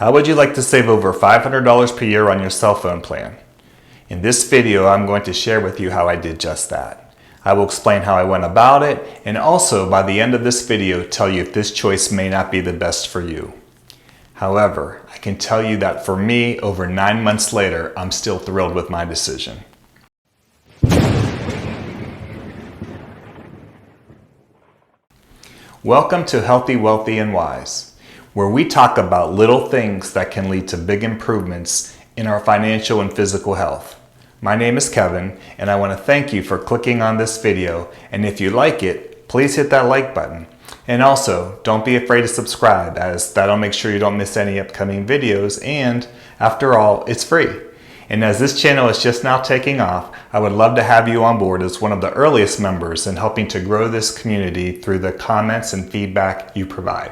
How would you like to save over $500 per year on your cell phone plan? In this video, I'm going to share with you how I did just that. I will explain how I went about it, and also by the end of this video, tell you if this choice may not be the best for you. However, I can tell you that for me, over 9 months later, I'm still thrilled with my decision. Welcome to Healthy, Wealthy, and Wise, where we talk about little things that can lead to big improvements in our financial and physical health. My name is Kevin, and I want to thank you for clicking on this video, and if you like it, please hit that like button. And also, don't be afraid to subscribe, as that'll make sure you don't miss any upcoming videos, and after all, it's free. And as this channel is just now taking off, I would love to have you on board as one of the earliest members in helping to grow this community through the comments and feedback you provide.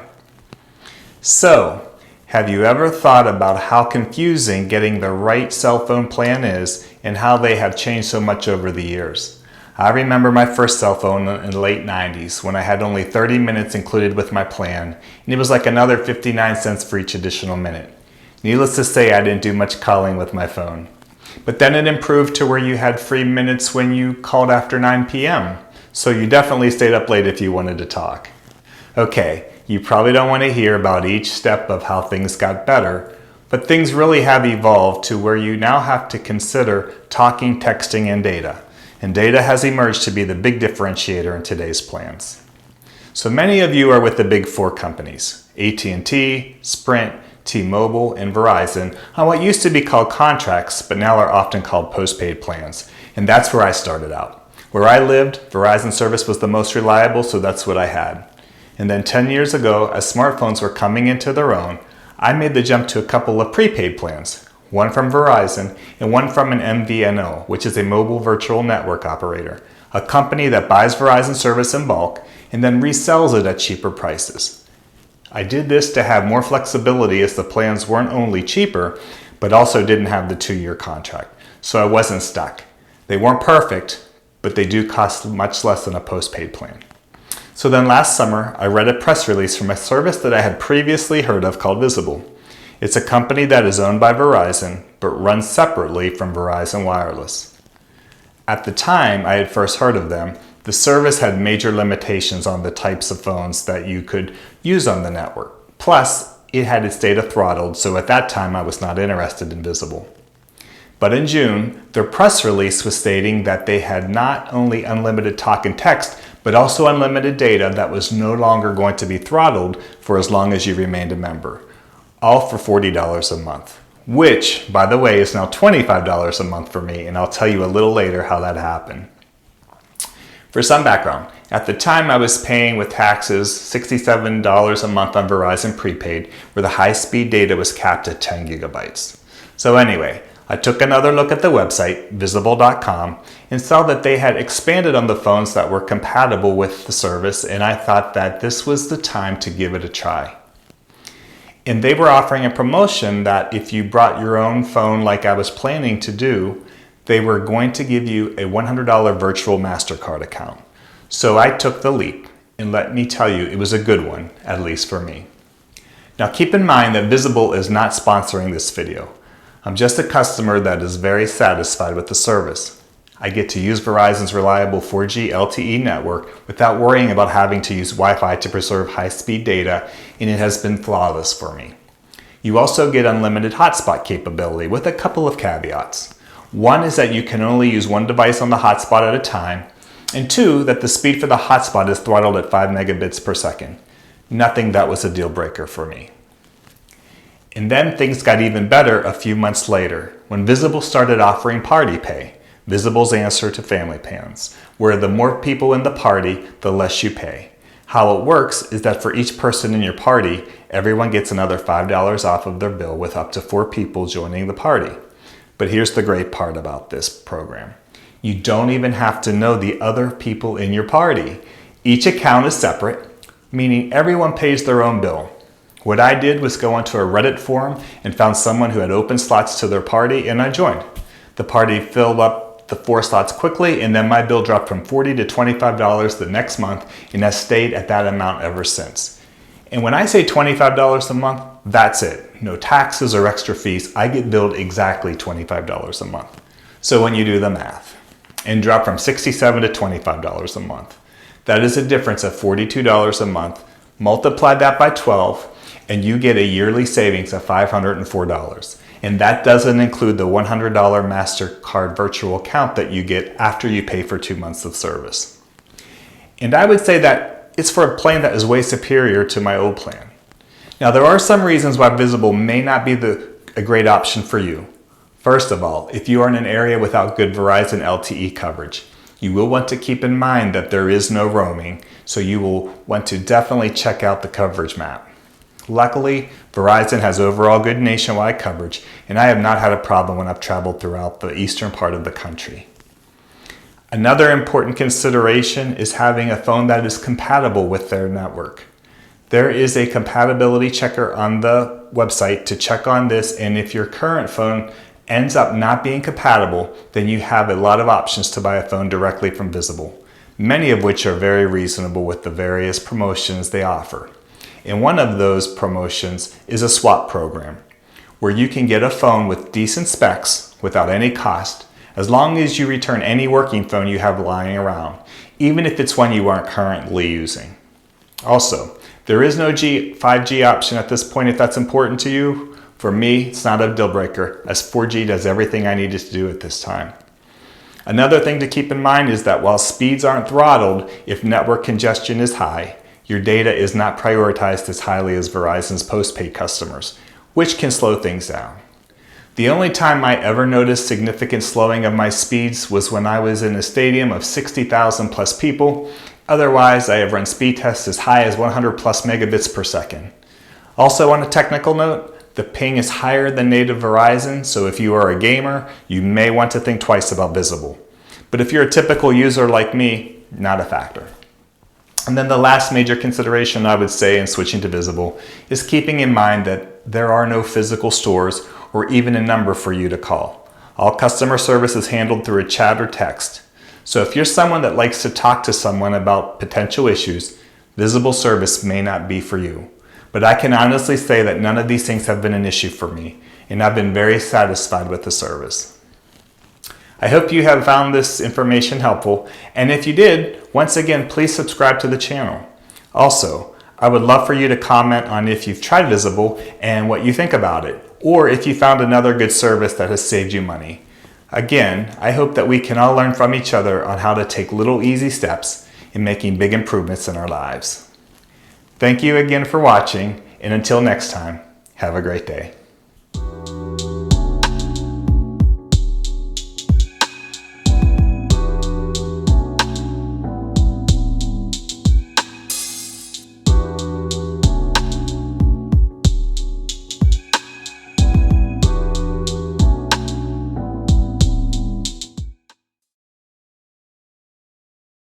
So, have you ever thought about how confusing getting the right cell phone plan is and how they have changed so much over the years? I remember my first cell phone in the late 90s when I had only 30 minutes included with my plan, and it was like another 59 cents for each additional minute. Needless to say, I didn't do much calling with my phone. But then it improved to where you had free minutes when you called after 9 p.m. So you definitely stayed up late if you wanted to talk. Okay, you probably don't want to hear about each step of how things got better, but things really have evolved to where you now have to consider talking, texting, and data. And data has emerged to be the big differentiator in today's plans. So many of you are with the big four companies, AT&T, Sprint, T-Mobile, and Verizon, on what used to be called contracts, but now are often called postpaid plans. And that's where I started out. Where I lived, Verizon service was the most reliable, so that's what I had. And then 10 years ago, as smartphones were coming into their own, I made the jump to a couple of prepaid plans, one from Verizon and one from an MVNO, which is a mobile virtual network operator, a company that buys Verizon service in bulk and then resells it at cheaper prices. I did this to have more flexibility as the plans weren't only cheaper, but also didn't have the 2-year contract, so I wasn't stuck. They weren't perfect, but they do cost much less than a postpaid plan. So then last summer, I read a press release from a service that I had previously heard of called Visible. It's a company that is owned by Verizon, but runs separately from Verizon Wireless. At the time I had first heard of them, the service had major limitations on the types of phones that you could use on the network. Plus, it had its data throttled, so at that time I was not interested in Visible. But in June, their press release was stating that they had not only unlimited talk and text, but also unlimited data that was no longer going to be throttled for as long as you remained a member. All for $40 a month, which, by the way, is now $25 a month for me, and I'll tell you a little later how that happened. For some background, at the time I was paying with taxes $67 a month on Verizon prepaid, where the high-speed data was capped at 10 gigabytes. So anyway, I took another look at the website, visible.com, and saw that they had expanded on the phones that were compatible with the service, and I thought that this was the time to give it a try. And they were offering a promotion that if you brought your own phone like I was planning to do, they were going to give you a $100 virtual MasterCard account. So I took the leap, and let me tell you, it was a good one, at least for me. Now keep in mind that Visible is not sponsoring this video. I'm just a customer that is very satisfied with the service. I get to use Verizon's reliable 4G LTE network without worrying about having to use Wi-Fi to preserve high-speed data, and it has been flawless for me. You also get unlimited hotspot capability with a couple of caveats. One is that you can only use one device on the hotspot at a time, and two, that the speed for the hotspot is throttled at 5 megabits per second. Nothing that was a deal breaker for me. And then things got even better a few months later when Visible started offering Party Pay, Visible's answer to family plans, where the more people in the party, the less you pay. How it works is that for each person in your party, everyone gets another $5 off of their bill with up to 4 people joining the party. But here's the great part about this program. You don't even have to know the other people in your party. Each account is separate, meaning everyone pays their own bill. What I did was go onto a Reddit forum and found someone who had open slots to their party, and I joined. The party filled up the 4 slots quickly, and then my bill dropped from $40 to $25 the next month, and has stayed at that amount ever since. And when I say $25 a month, that's it. No taxes or extra fees. I get billed exactly $25 a month. So when you do the math and drop from $67 to $25 a month, that is a difference of $42 a month. Multiply that by 12 and you get a yearly savings of $504. And that doesn't include the $100 MasterCard virtual account that you get after you pay for 2 months of service. And I would say that it's for a plan that is way superior to my old plan. Now, there are some reasons why Visible may not be a great option for you. First of all, if you are in an area without good Verizon LTE coverage, you will want to keep in mind that there is no roaming, so you will want to definitely check out the coverage map. Luckily, Verizon has overall good nationwide coverage, and I have not had a problem when I've traveled throughout the eastern part of the country. Another important consideration is having a phone that is compatible with their network. There is a compatibility checker on the website to check on this, and if your current phone ends up not being compatible, then you have a lot of options to buy a phone directly from Visible, many of which are very reasonable with the various promotions they offer. And one of those promotions is a swap program, where you can get a phone with decent specs without any cost, as long as you return any working phone you have lying around, even if it's one you aren't currently using. Also, there is no 5G option at this point if that's important to you. For me, it's not a deal breaker, as 4G does everything I needed to do at this time. Another thing to keep in mind is that while speeds aren't throttled, if network congestion is high, your data is not prioritized as highly as Verizon's postpaid customers, which can slow things down. The only time I ever noticed significant slowing of my speeds was when I was in a stadium of 60,000 plus people. Otherwise, I have run speed tests as high as 100 plus megabits per second. Also, on a technical note, the ping is higher than native Verizon, so if you are a gamer, you may want to think twice about Visible. But if you're a typical user like me, not a factor. And then the last major consideration I would say in switching to Visible is keeping in mind that there are no physical stores or even a number for you to call. All customer service is handled through a chat or text. So if you're someone that likes to talk to someone about potential issues, Visible service may not be for you. But I can honestly say that none of these things have been an issue for me, and I've been very satisfied with the service. I hope you have found this information helpful, and if you did, once again, please subscribe to the channel. Also, I would love for you to comment on if you've tried Visible and what you think about it, or if you found another good service that has saved you money. Again, I hope that we can all learn from each other on how to take little easy steps in making big improvements in our lives. Thank you again for watching, and until next time, have a great day.